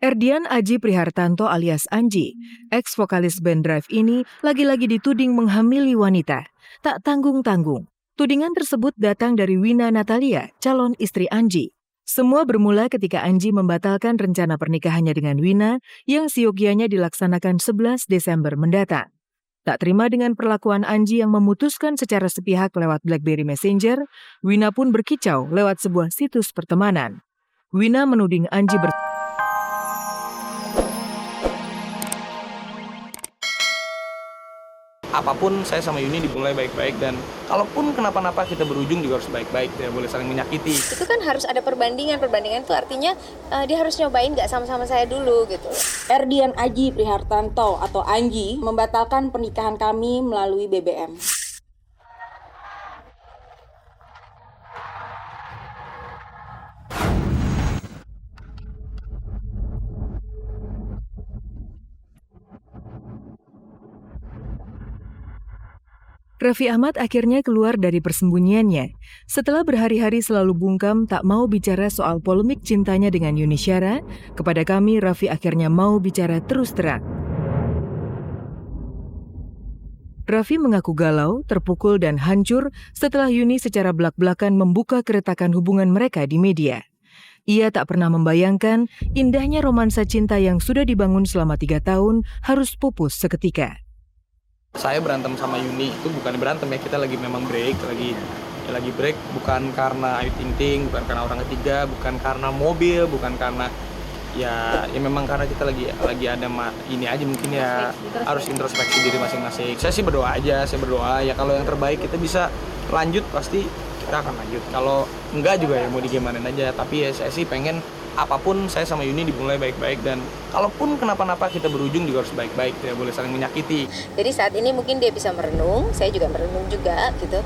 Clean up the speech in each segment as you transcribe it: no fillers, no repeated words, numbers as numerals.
Erdian Aji Prihartanto alias Anji, ex-vokalis band Drive ini lagi-lagi dituding menghamili wanita. Tak tanggung-tanggung. Tudingan tersebut datang dari Wina Natalia, calon istri Anji. Semua bermula ketika Anji membatalkan rencana pernikahannya dengan Wina yang siogianya dilaksanakan 11 Desember mendatang. Tak terima dengan perlakuan Anji yang memutuskan secara sepihak lewat BlackBerry Messenger, Wina pun berkicau lewat sebuah situs pertemanan. Wina menuding Anji apapun saya sama Yuni dimulai baik-baik, dan kalaupun kenapa-napa kita berujung juga harus baik-baik, tidak boleh saling menyakiti. Itu kan harus ada perbandingan itu artinya dia harus nyobain nggak sama-sama saya dulu gitu. Erdian Aji Prihartanto atau Anji membatalkan pernikahan kami melalui BBM. Raffi Ahmad akhirnya keluar dari persembunyiannya. Setelah berhari-hari selalu bungkam tak mau bicara soal polemik cintanya dengan Yuni Syara, kepada kami Raffi akhirnya mau bicara terus terang. Raffi mengaku galau, terpukul dan hancur setelah Yuni secara belak-belakan membuka keretakan hubungan mereka di media. Ia tak pernah membayangkan indahnya romansa cinta yang sudah dibangun selama 3 tahun harus pupus seketika. Saya berantem sama Yuni itu bukan berantem ya, kita lagi memang break, lagi break bukan karena Ayu Ting Ting, bukan karena orang ketiga, bukan karena mobil, bukan karena ya memang karena kita lagi ada ini aja mungkin ya, harus introspeksi diri masing-masing. Saya sih berdoa aja, ya kalau yang terbaik kita bisa lanjut pasti kita akan lanjut. Kalau enggak juga ya mau digimanain aja, tapi ya saya sih pengen apapun saya sama Yuni dimulai baik-baik, dan kalaupun kenapa-napa kita berujung juga harus baik-baik, tidak boleh saling menyakiti. Jadi saat ini mungkin dia bisa merenung, saya juga merenung juga gitu.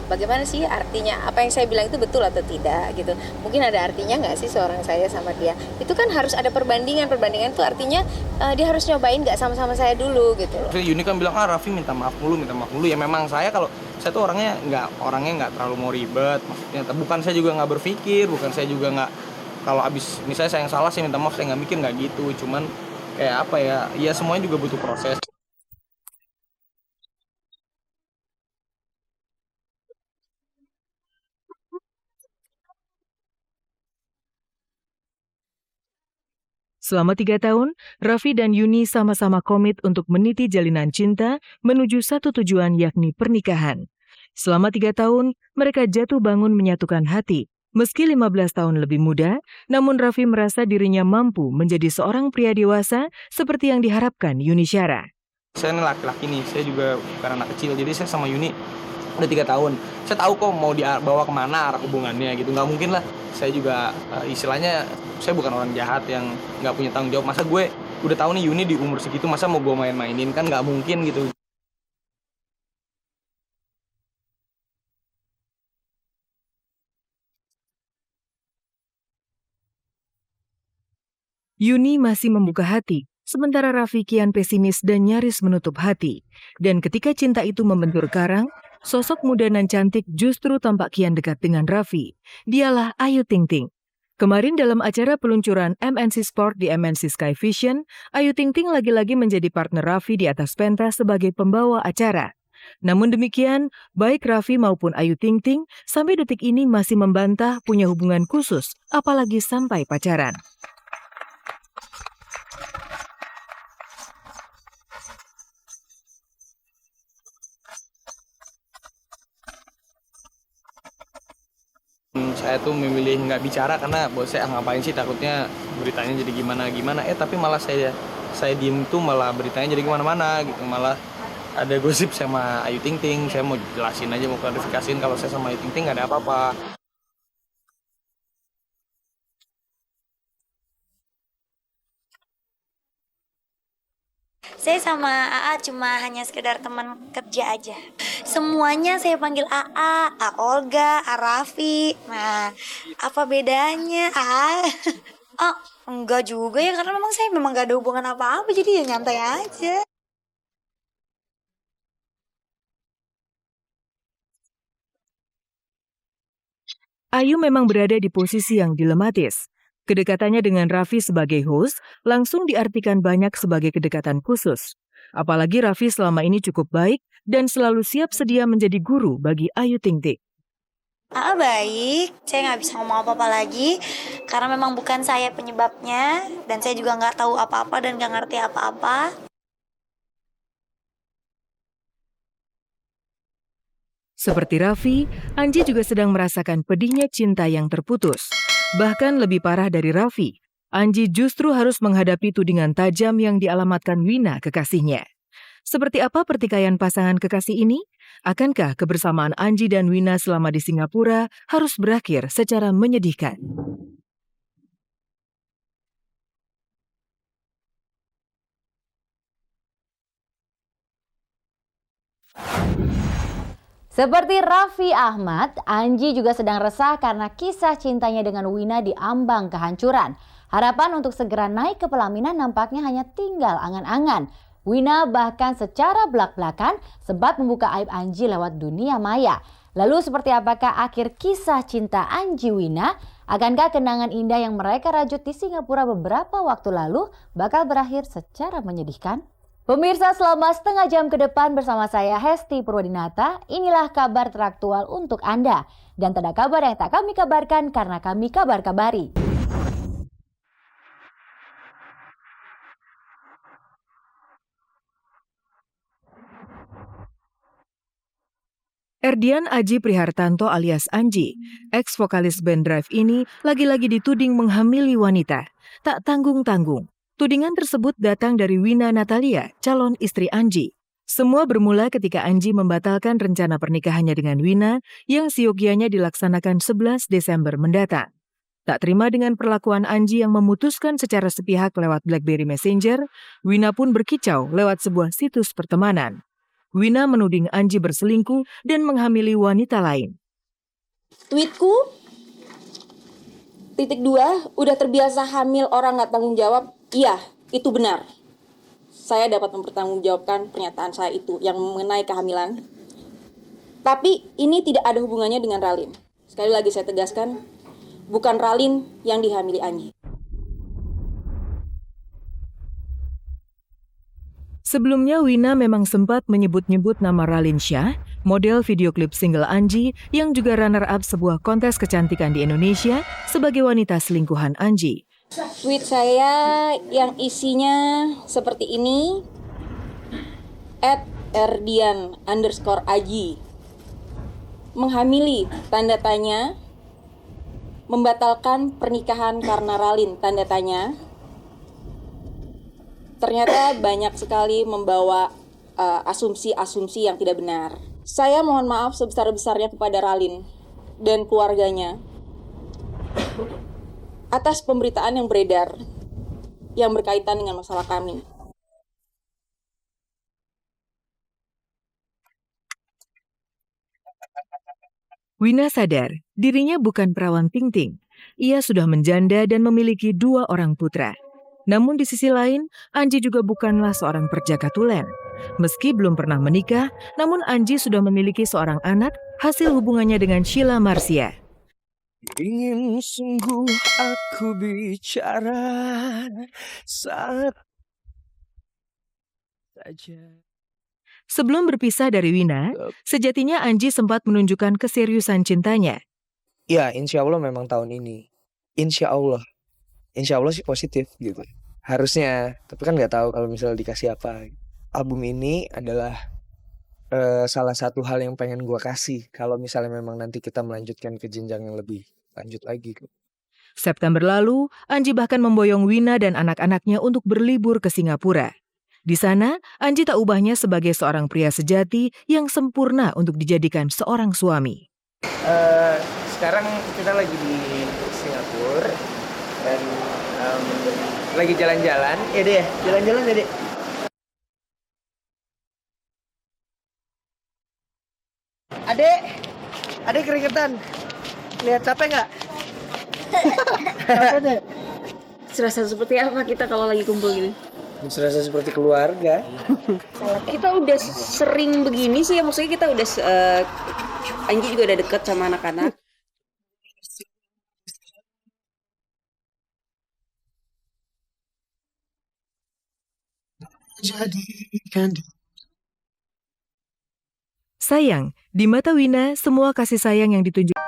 Bagaimana sih artinya apa yang saya bilang itu betul atau tidak gitu. Mungkin ada artinya nggak sih seorang saya sama dia. Itu kan harus ada perbandingan itu artinya dia harus nyobain nggak sama-sama saya dulu gitu. Yuni kan bilang, Raffi minta maaf mulu. Ya memang saya tuh orangnya nggak terlalu mau ribet. Maksudnya bukan saya juga nggak berpikir, bukan saya juga nggak, kalau abis misalnya saya yang salah saya minta maaf, saya nggak mikir, nggak gitu. Cuman kayak apa ya semuanya juga butuh proses. Selama 3 tahun, Raffi dan Yuni sama-sama komit untuk meniti jalinan cinta menuju satu tujuan yakni pernikahan. Selama 3 tahun, mereka jatuh bangun menyatukan hati. Meski 15 tahun lebih muda, namun Raffi merasa dirinya mampu menjadi seorang pria dewasa seperti yang diharapkan Yuni Syara. Saya ini laki-laki nih, saya juga bukan anak kecil, jadi saya sama Yuni udah 3 tahun. Saya tahu kok mau dibawa kemana arah hubungannya gitu, nggak mungkin lah. Saya juga istilahnya saya bukan orang jahat yang nggak punya tanggung jawab. Masa gue udah tahu nih Yuni di umur segitu, masa mau gue main-mainin, kan nggak mungkin gitu. Yuni masih membuka hati, sementara Raffi kian pesimis dan nyaris menutup hati. Dan ketika cinta itu membentur karang, sosok muda dan cantik justru tampak kian dekat dengan Raffi. Dialah Ayu Ting Ting. Kemarin dalam acara peluncuran MNC Sport di MNC Sky Vision, Ayu Ting Ting lagi-lagi menjadi partner Raffi di atas pentas sebagai pembawa acara. Namun demikian, baik Raffi maupun Ayu Ting Ting sampai detik ini masih membantah punya hubungan khusus, apalagi sampai pacaran. Saya tuh memilih nggak bicara karena buat saya ngapain sih, takutnya beritanya jadi gimana-gimana. Tapi malah saya diem tuh malah beritanya jadi kemana-mana gitu. Malah ada gosip sama Ayu Ting Ting. Saya mau jelasin aja, mau klarifikasiin kalau saya sama Ayu Ting Ting nggak ada apa-apa. Saya sama AA cuma hanya sekedar teman kerja aja. Semuanya saya panggil AA, A Olga, A Raffi. Nah, apa bedanya? Oh, enggak juga ya, karena memang saya gak ada hubungan apa-apa, jadi ya nyantai aja. Ayu memang berada di posisi yang dilematis. Kedekatannya dengan Raffi sebagai host langsung diartikan banyak sebagai kedekatan khusus. Apalagi Raffi selama ini cukup baik dan selalu siap sedia menjadi guru bagi Ayu Ting Ting. Baik, saya nggak bisa ngomong apa-apa lagi karena memang bukan saya penyebabnya dan saya juga nggak tahu apa-apa dan nggak ngerti apa-apa. Seperti Raffi, Anji juga sedang merasakan pedihnya cinta yang terputus. Bahkan lebih parah dari Raffi, Anji justru harus menghadapi tudingan tajam yang dialamatkan Wina kekasihnya. Seperti apa pertikaian pasangan kekasih ini? Akankah kebersamaan Anji dan Wina selama di Singapura harus berakhir secara menyedihkan? Seperti Raffi Ahmad, Anji juga sedang resah karena kisah cintanya dengan Wina diambang kehancuran. Harapan untuk segera naik ke pelaminan nampaknya hanya tinggal angan-angan. Wina bahkan secara belak-belakan sempat membuka aib Anji lewat dunia maya. Lalu seperti apakah akhir kisah cinta Anji Wina? Akankah kenangan indah yang mereka rajut di Singapura beberapa waktu lalu bakal berakhir secara menyedihkan? Pemirsa, selama setengah jam ke depan bersama saya Hesti Purwadinata, inilah kabar teraktual untuk Anda. Dan tak ada kabar yang tak kami kabarkan karena kami kabar-kabari. Erdian Aji Prihartanto alias Anji, ex-vokalis band Drive ini lagi-lagi dituding menghamili wanita. Tak tanggung-tanggung. Tudingan tersebut datang dari Wina Natalia, calon istri Anji. Semua bermula ketika Anji membatalkan rencana pernikahannya dengan Wina yang siogianya dilaksanakan 11 Desember mendatang. Tak terima dengan perlakuan Anji yang memutuskan secara sepihak lewat BlackBerry Messenger, Wina pun berkicau lewat sebuah situs pertemanan. Wina menuding Anji berselingkuh dan menghamili wanita lain. Tweetku, _2, udah terbiasa hamil orang gak tanggung jawab. Iya, itu benar. Saya dapat mempertanggungjawabkan pernyataan saya itu yang mengenai kehamilan. Tapi ini tidak ada hubungannya dengan Ralin. Sekali lagi saya tegaskan, bukan Ralin yang dihamili Anji. Sebelumnya Wina memang sempat menyebut-nyebut nama Ralin Shah, model video klip single Anji yang juga runner-up sebuah kontes kecantikan di Indonesia sebagai wanita selingkuhan Anji. Tweet saya yang isinya seperti ini, @erdian_aji, menghamili, tanda tanya, membatalkan pernikahan karena Ralin, tanda tanya. Ternyata banyak sekali membawa asumsi-asumsi yang tidak benar. Saya mohon maaf sebesar-besarnya kepada Ralin dan keluarganya atas pemberitaan yang beredar yang berkaitan dengan masalah kami. Wina sadar dirinya bukan perawan ting-ting. Ia sudah menjanda dan memiliki 2 orang putra. Namun di sisi lain, Anji juga bukanlah seorang perjaka tulen. Meski belum pernah menikah, namun Anji sudah memiliki seorang anak hasil hubungannya dengan Sheila Marcia. Ingin sungguh aku bicara saat saja. Sebelum berpisah dari Wina, sejatinya Anji sempat menunjukkan keseriusan cintanya. Ya, insya Allah memang tahun ini. Insya Allah sih positif gitu. Harusnya, tapi kan nggak tahu kalau misalnya dikasih apa. Album ini adalah salah satu hal yang pengen gue kasih kalau misalnya memang nanti kita melanjutkan ke jenjang yang lebih lanjut lagi. September lalu, Anji bahkan memboyong Wina dan anak-anaknya untuk berlibur ke Singapura. Di sana, Anji tak ubahnya sebagai seorang pria sejati yang sempurna untuk dijadikan seorang suami. Sekarang kita lagi di Singapura dan lagi jalan-jalan. Ya deh, jalan-jalan ya deh. Adek keringetan. Lihat capek nggak? Capek deh. Serasa seperti apa kita kalau lagi kumpul gini? Serasa seperti keluarga. Kita udah sering begini sih ya, maksudnya kita udah Anji juga udah deket sama anak-anak. Sayang, di mata Wina, semua kasih sayang yang ditunjukkan